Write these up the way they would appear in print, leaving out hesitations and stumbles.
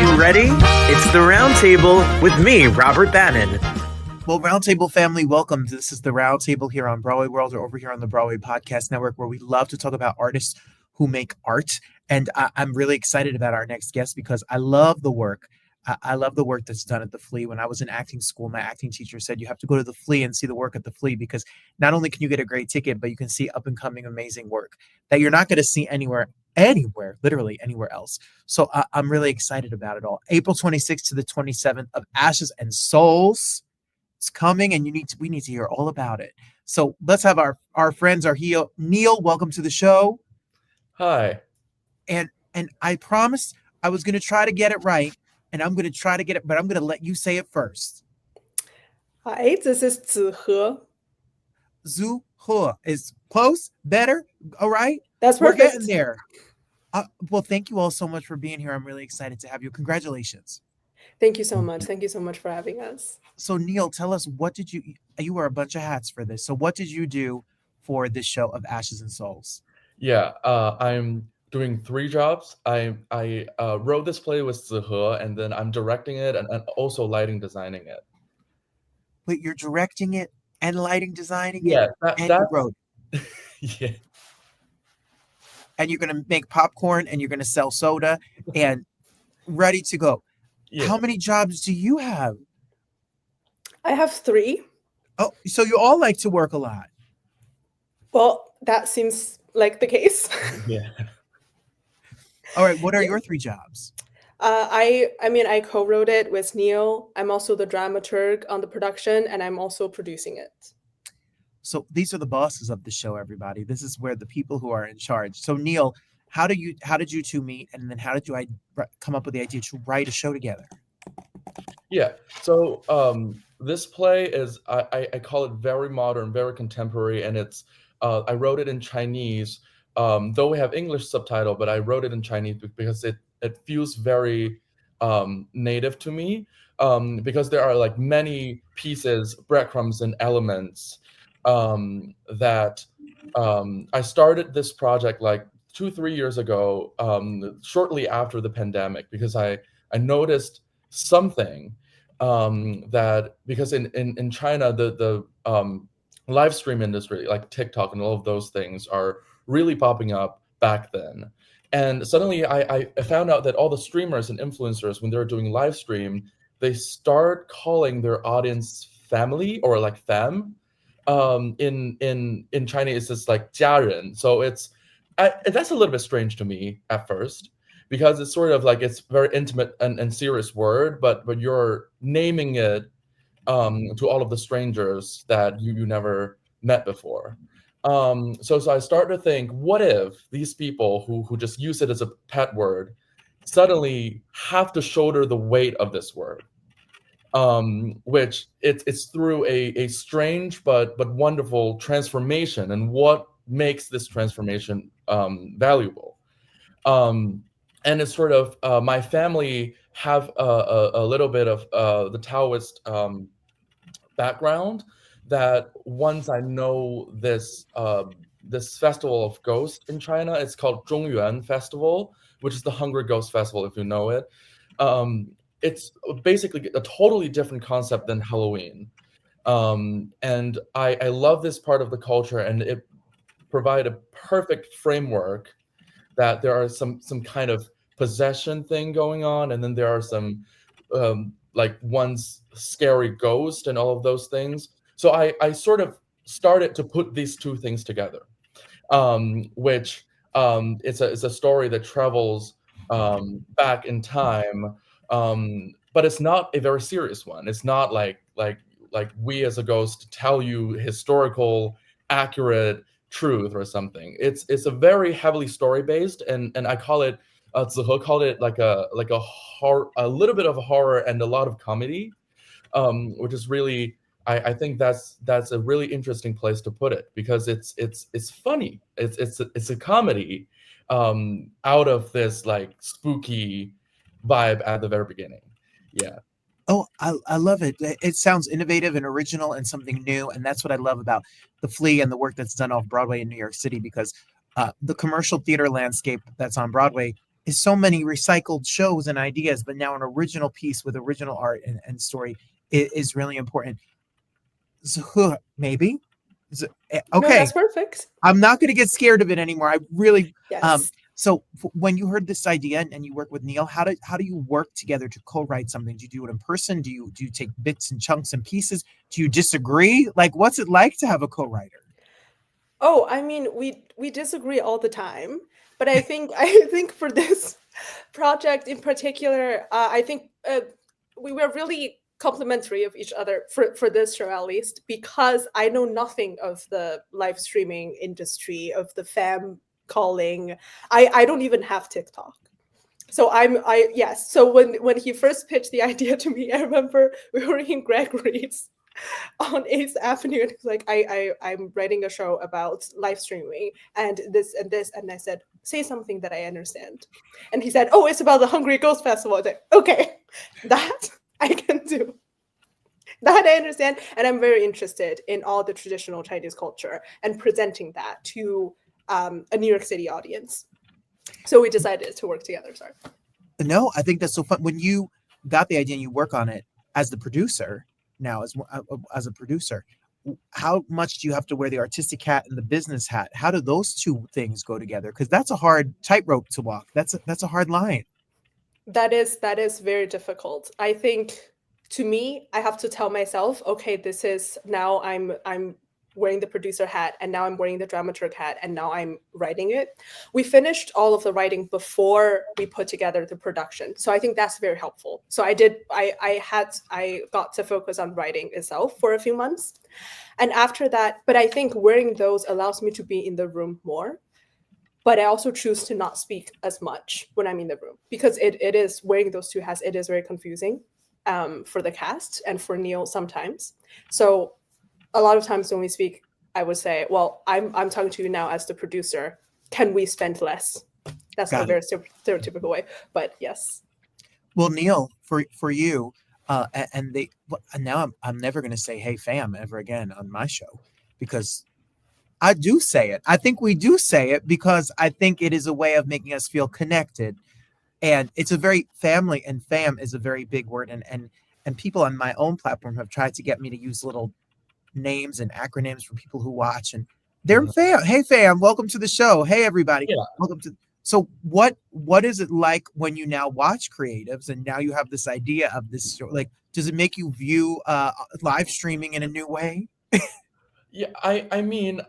Are you ready? It's the Roundtable with me, Robert Bannon. Well, Roundtable family, welcome. This is the Roundtable here on Broadway World or over here on the Broadway Podcast Network, where we love to talk about artists who make art. And I'm really excited about our next guest because I love the work. I love the work that's done at the Flea. When I was in acting school, my acting teacher said you have to go to the Flea and see the work at the Flea because not only can you get a great ticket, but you can see up and coming amazing work that you're not going to see anywhere, literally anywhere else. So I'm really excited about it all. April 26th to the 27th of Ashes and Souls. It's coming, and we need to hear all about it. So let's have our friends, Neil, welcome to the show. Hi. And I promised I was going to try to get it right. And I'm going to try to get it, but I'm going to let you say it first. Hi, this is Zihe. Zihe is close, better, all right? That's perfect. We're getting there. Well, thank you all so much for being here. I'm really excited to have you. Congratulations. Thank you so much. Thank you so much for having us. So, Neil, tell us, you wear a bunch of hats for this. So what did you do for this show of Ashes and Souls? Yeah, I'm doing 3 jobs. I wrote this play with Zihe, and then I'm directing it and also lighting designing it. Wait, you're directing it and lighting designing Yeah, it, and you wrote it. Yeah. And you're going to make popcorn, and you're going to sell soda, and ready to go. Yeah. How many jobs do you have? I have 3. Oh, so you all like to work a lot. Well, that seems like the case. Yeah. All right, what are your 3 jobs? I co-wrote it with Neil. I'm also the dramaturg on the production, and I'm also producing it. So these are the bosses of the show, everybody. This is where the people who are in charge. So Neil, how did you two meet, and then how did you come up with the idea to write a show together? Yeah. So this play is I call it very modern, very contemporary, and it's I wrote it in Chinese. Though we have English subtitle, but I wrote it in Chinese because it feels very native to me, because there are like many pieces, breadcrumbs, and elements that I started this project like 2-3 years ago, shortly after the pandemic, because I noticed something that because in China the live stream industry like TikTok and all of those things are really popping up back then. And suddenly I found out that all the streamers and influencers, when they're doing live stream, they start calling their audience family or like fam. In Chinese, it's just like 家人. So that's a little bit strange to me at first, because it's sort of like it's very intimate and serious word, but you're naming it to all of the strangers that you never met before. So I started to think, what if these people who just use it as a pet word suddenly have to shoulder the weight of this word, which it's through a strange but wonderful transformation, and what makes this transformation valuable. And it's sort of my family have a little bit of the Taoist background, that once I know this festival of ghosts in China, it's called Zhongyuan Festival, which is the Hungry Ghost Festival, if you know it. It's basically a totally different concept than Halloween. And I love this part of the culture, and it provides a perfect framework that there are some kind of possession thing going on, and then there are some like one's scary ghost and all of those things. So I sort of started to put these 2 things together, which it's a story that travels back in time, but it's not a very serious one. It's not like we as a ghost tell you historical accurate truth or something. It's a very heavily story based, and I call it Zihe called it like a horror, a little bit of horror and a lot of comedy, which is really I think that's a really interesting place to put it, because it's funny. It's a comedy out of this like spooky vibe at the very beginning. Yeah. Oh, I love it. It sounds innovative and original and something new. And that's what I love about the Flea and the work that's done off Broadway in New York City, because the commercial theater landscape that's on Broadway is so many recycled shows and ideas, but now an original piece with original art and story is really important. So, maybe. Okay. No, that's perfect. I'm not going to get scared of it anymore. I really, Yes. so when you heard this idea and you work with Neil, how do you work together to co-write something? Do you do it in person? Do you take bits and chunks and pieces? Do you disagree? Like, what's it like to have a co-writer? Oh, I mean, we disagree all the time, but I think for this project in particular, I think we were really complimentary of each other for this show, at least, because I know nothing of the live streaming industry, of the fam calling. I don't even have TikTok. So yes. So when he first pitched the idea to me, I remember we were in Gregory's on 8th Avenue, and he's like, I'm writing a show about live streaming and this and this, and I said, say something that I understand. And he said, oh, it's about the Hungry Ghost Festival. I was like, okay, that I can do. That I understand, and I'm very interested in all the traditional Chinese culture and presenting that to a New York City audience. So we decided to work together. Sorry. No, I think that's so fun. When you got the idea and you work on it as the producer, now as a producer, how much do you have to wear the artistic hat and the business hat? How do those two things go together? Because that's a hard tightrope to walk. That's a hard line. That is very difficult. I think, to me, I have to tell myself, okay, this is now I'm wearing the producer hat, and now I'm wearing the dramaturg hat, and now I'm writing it. We finished all of the writing before we put together the production, so I think that's very helpful. So I got to focus on writing itself for a few months, and after that, but I think wearing those allows me to be in the room more. But I also choose to not speak as much when I'm in the room, because it is, wearing those two hats, it is very confusing for the cast and for Neil sometimes. So a lot of times when we speak, I would say, well, I'm talking to you now as the producer. Can we spend less? That's not a very stereotypical way, but yes. Well, Neil, for you, and now I'm never going to say, hey, fam, ever again on my show, because I do say it. I think we do say it because I think it is a way of making us feel connected. And it's a very family, and fam is a very big word. And people on my own platform have tried to get me to use little names and acronyms for people who watch. And they're fam. Hey, fam, welcome to the show. Hey, everybody. Yeah. Welcome to. So what is it like when you now watch creatives and now you have this idea of this show? Like, does it make you view live streaming in a new way? Yeah, I mean,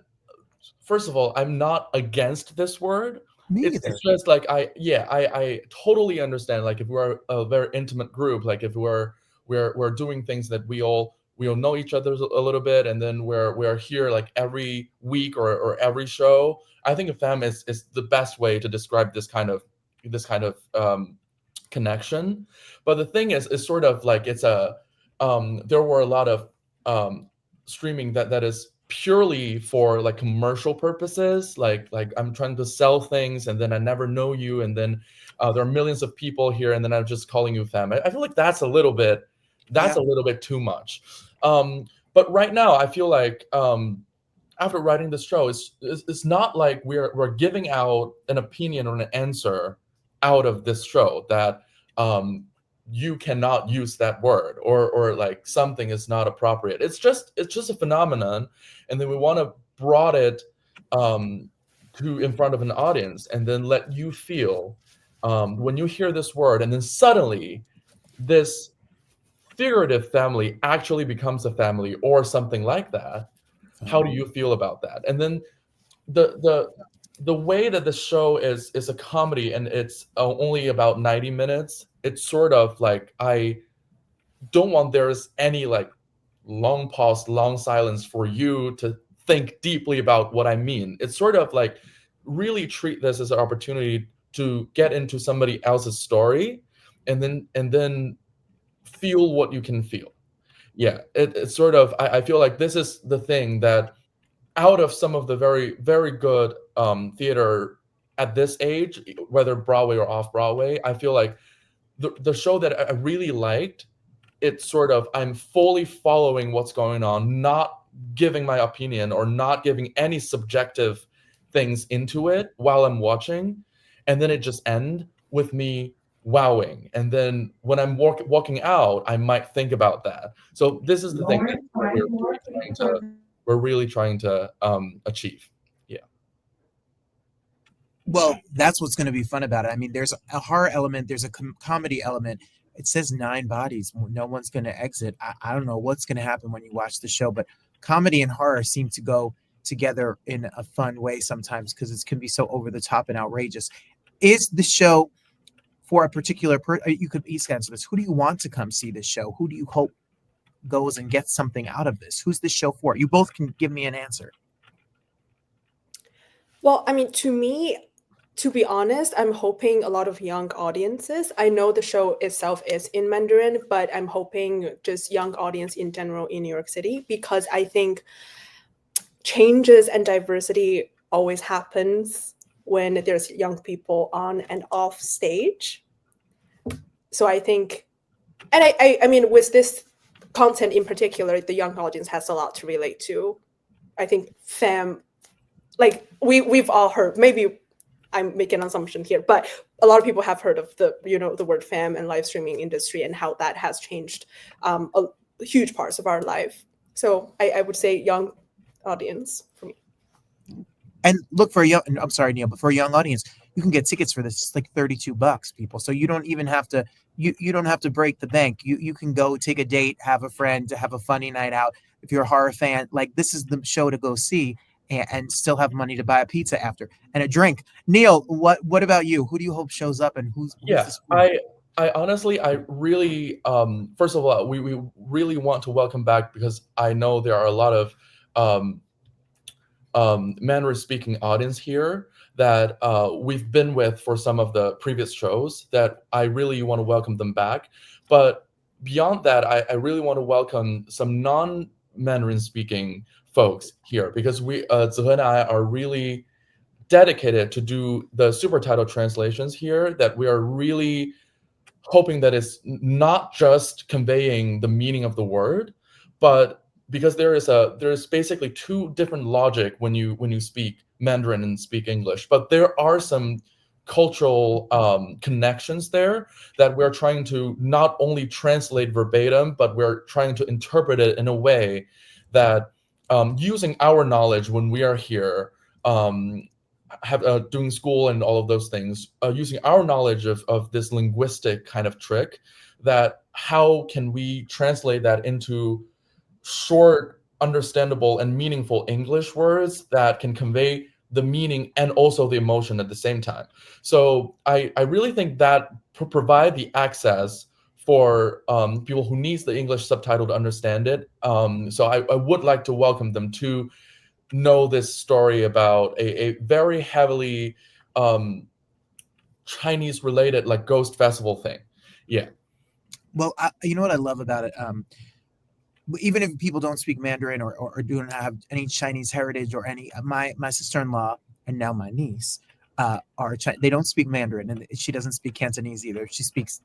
first of all, I'm not against this word. It's just like I totally understand. Like if we're a very intimate group, like if we're doing things that we all know each other a little bit, and then we're here like every week or every show. I think a fam is the best way to describe this kind of connection. But the thing is sort of like it's a there were a lot of streaming that is purely for like commercial purposes, like I'm trying to sell things and then I never know you, and then there are millions of people here and then I'm just calling you fam. I feel like that's a little bit too much. But right now I feel like after writing this show, it's not like we're giving out an opinion or an answer out of this show that you cannot use that word or like something is not appropriate. It's just a phenomenon, and then we want to brought it to in front of an audience and then let you feel when you hear this word and then suddenly this figurative family actually becomes a family or something like that. How do you feel about that? And then the way that the show is a comedy and it's only about 90 minutes, it's sort of like I don't want there's any like long pause, long silence for you to think deeply about what I mean. It's sort of like really treat this as an opportunity to get into somebody else's story and then feel what you can feel. Yeah, it's sort of I feel like this is the thing that out of some of the very, very good theater at this age, whether Broadway or off Broadway, I feel like the show that I really liked, it's sort of I'm fully following what's going on, not giving my opinion or not giving any subjective things into it while I'm watching, and then it just ends with me wowing, and then when I'm walking out, I might think about that. So this is the thing that we're really trying to achieve. Yeah. Well, that's what's going to be fun about it. I mean, there's a horror element, there's a comedy element. It says 9 bodies. No one's going to exit. I don't know what's going to happen when you watch the show, but comedy and horror seem to go together in a fun way sometimes because it can be so over the top and outrageous. Is the show for a particular you could each answer this. Who do you want to come see this show? Who do you hope goes and gets something out of this? Who's this show for? You both can give me an answer. Well, I mean, to me, to be honest, I'm hoping a lot of young audiences. I know the show itself is in Mandarin, but I'm hoping just young audience in general in New York City, because I think changes and diversity always happens when there's young people on and off stage. So I think, and I mean, with this content in particular, the young audience has a lot to relate to. I think like we've all heard, maybe I'm making an assumption here, but a lot of people have heard of the word fam and live streaming industry and how that has changed a huge parts of our life. So I would say young audience for me. And look for I'm sorry, Neil, but for a young audience, you can get tickets for this. It's like $32, people. So you don't even have to, you don't have to break the bank. You can go take a date, have a friend, to have a funny night out. If you're a horror fan, like this is the show to go see. And still have money to buy a pizza after and a drink. Neil, what about you? Who do you hope shows up and who's this for? I honestly, I really, first of all, we really want to welcome back, because I know there are a lot of Mandarin speaking audience here that we've been with for some of the previous shows, that I really want to welcome them back. But beyond that, I really want to welcome some non-Mandarin speaking folks here, because Zihe and I are really dedicated to do the supertitle translations here, that we are really hoping that it's not just conveying the meaning of the word, but because there's basically 2 different logic when you speak Mandarin and speak English, but there are some cultural connections there that we're trying to not only translate verbatim, but we're trying to interpret it in a way that using our knowledge when we are here, doing school and all of those things, using our knowledge of this linguistic kind of trick, that how can we translate that into short, understandable, and meaningful English words that can convey the meaning and also the emotion at the same time. So I really think that provide the access for people who needs the English subtitle to understand it. So I would like to welcome them to know this story about a very heavily Chinese related, like, ghost festival thing. Yeah. Well, you know what I love about it? Even if people don't speak Mandarin or don't have any Chinese heritage or any, my sister-in-law and now my niece they don't speak Mandarin, and she doesn't speak Cantonese either. She speaks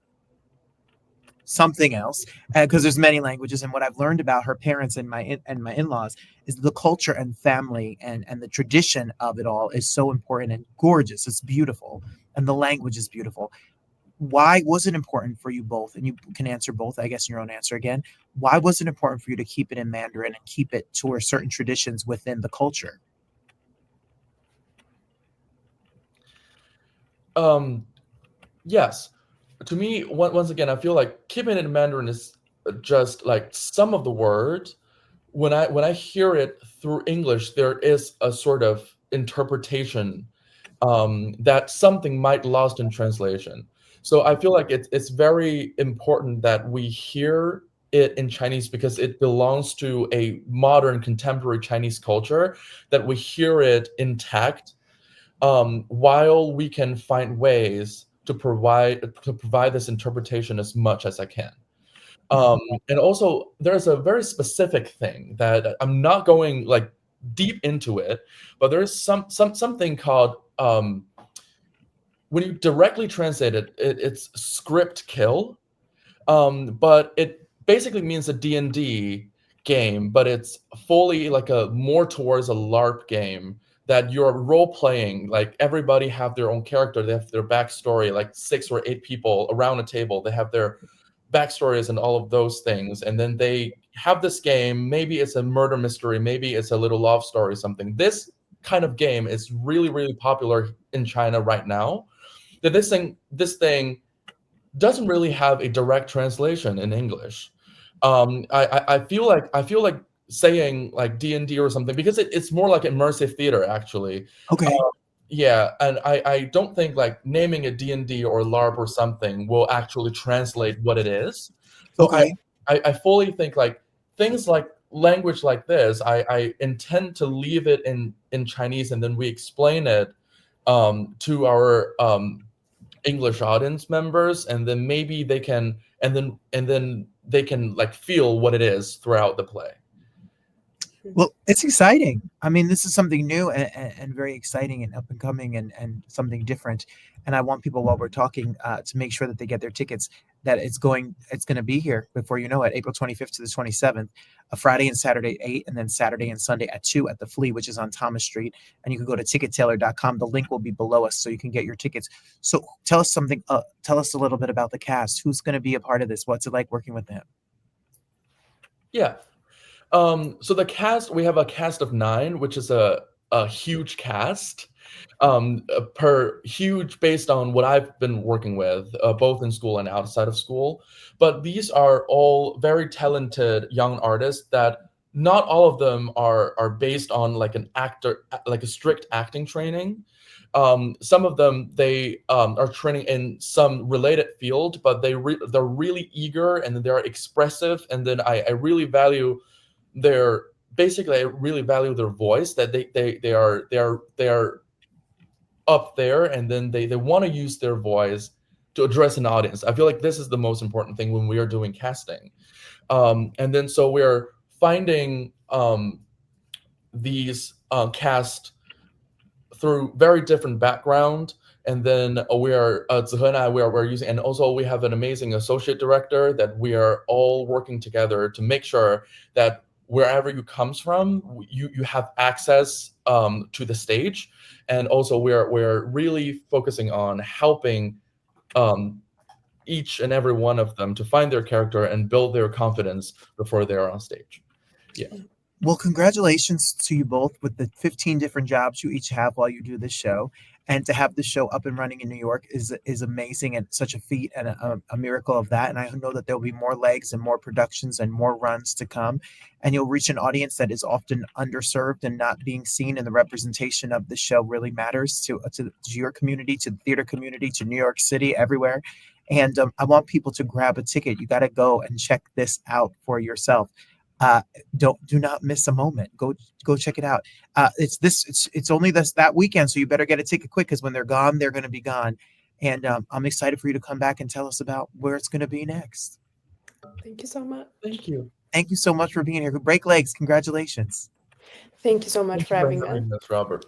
something else, because there's many languages. And what I've learned about her parents and my in-laws is the culture and family and the tradition of it all is so important and gorgeous. It's beautiful, and the language is beautiful. Why was it important for you both? And you can answer both, I guess, in your own answer again. Why was it important for you to keep it in Mandarin and keep it to certain traditions within the culture? Yes. To me, once again, I feel like keeping it in Mandarin is just like some of the words. When I hear it through English, there is a sort of interpretation that something might lost in translation. So I feel like it's very important that we hear it in Chinese, because it belongs to a modern contemporary Chinese culture, that we hear it intact, while we can find ways to provide this interpretation as much as I can. And also, there's a very specific thing that I'm not going like deep into it, but there's something called when you directly translate it, it's script kill, but it basically means a D&D game, but it's fully like more towards a LARP game that you're role playing. Like everybody have their own character, they have their backstory, like 6 or 8 people around a table, they have their backstories and all of those things, and then they have this game. Maybe it's a murder mystery, maybe it's a little love story, something. This kind of game is really, really popular in China right now. That this thing doesn't really have a direct translation in English. I feel like saying like D&D or something, because it's more like immersive theater actually. Okay. Yeah, and I don't think like naming it D&D or LARP or something will actually translate what it is. So Okay. I fully think like things like language like this, I intend to leave it in Chinese, and then we explain it to our English audience members, and then maybe they can, and then they can like feel what it is throughout the play. Well, it's exciting. I mean, this is something new and very exciting and up and coming and something different. And I want people, while we're talking, to make sure that they get their tickets, that it's going to be here before you know it, April 25th to the 27th, a Friday and Saturday at 8, and then Saturday and Sunday at 2 at the Flea, which is on Thomas Street. And you can go to tickettailor.com. The link will be below us so you can get your tickets. So tell us something, tell us a little bit about the cast. Who's going to be a part of this? What's it like working with them? Yeah. So the cast, we have a cast of 9, which is a huge cast, huge based on what I've been working with, both in school and outside of school. But these are all very talented young artists that not all of them are based on like a strict acting training. Some of them, they are training in some related field, but they're really eager, and they're expressive, and then I really value I really value their voice, that they are up there, and then they want to use their voice to address an audience. I feel like this is the most important thing when we are doing casting. And then so we're finding these cast through very different background. And then we are Zihe and I, we're using, and also we have an amazing associate director that we are all working together to make sure that wherever you comes from, you have access to the stage. And also we're really focusing on helping each and every one of them to find their character and build their confidence before they're on stage. Yeah. Well, congratulations to you both with the 15 different jobs you each have while you do this show. And to have the show up and running in New York is amazing, and such a feat and a miracle of that. And I know that there'll be more legs and more productions and more runs to come. And you'll reach an audience that is often underserved and not being seen. And the representation of the show really matters to your community, to the theater community, to New York City, everywhere. And I want people to grab a ticket. You got to go and check this out for yourself. Do not miss a moment. Go check it out. It's only that weekend, so you better get a ticket quick, because when they're gone, they're going to be gone. And I'm excited for you to come back and tell us about where it's going to be next. Thank you so much. Thank you. Thank you so much for being here. Break legs. Congratulations. Thank you so much for having us. Robert.